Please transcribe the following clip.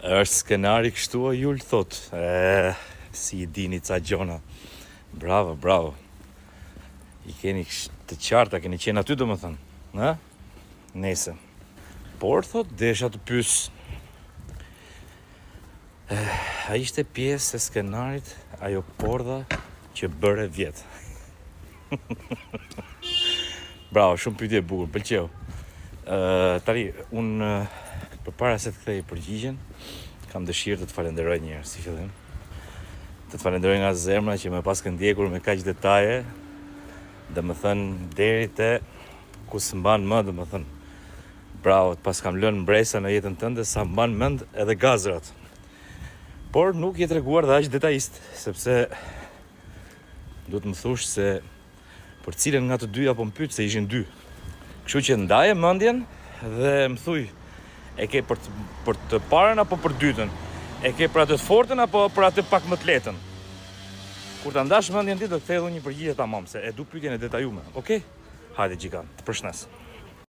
Është skenari kështu o Jul thot. Si I dini ca gjona. Bravo, bravo. I keni të qarta, keni qenë aty domethënë, Nese. Por thot desha të pyes. A ishte pjesë e skenarit ajo pordha që bëre vjet. Bravo, shumë pyetje e bukur, pëlqeu. Tani unë përpara se të kthej përgjigjen, kam dëshirë të të falenderoj një herë si fillim. Të të falenderoj nga zemra që më pas ke ndjekur me kaq detaje, domethënë deri te ku s'mban më, domethënë. Bravo, të pas kam lënë mbresa në jetën tënde sa mban mend edhe gazrat. Por nuk je treguar dhe aq detajist, sepse duhet më thush se për cilën nga të dy apo më pyet se ishin dy. Kështu që ndaje mendjen dhe më thuj, e ke për të parën apo për dytën? E ke për atë të fortën apo për atë pak më të letën? Kur ta ndash mendjen ti do të kthej edhe një përgjigje tamam, se e du pyetjen e detajuar. Okej? Hajde gjikant, të përshnes.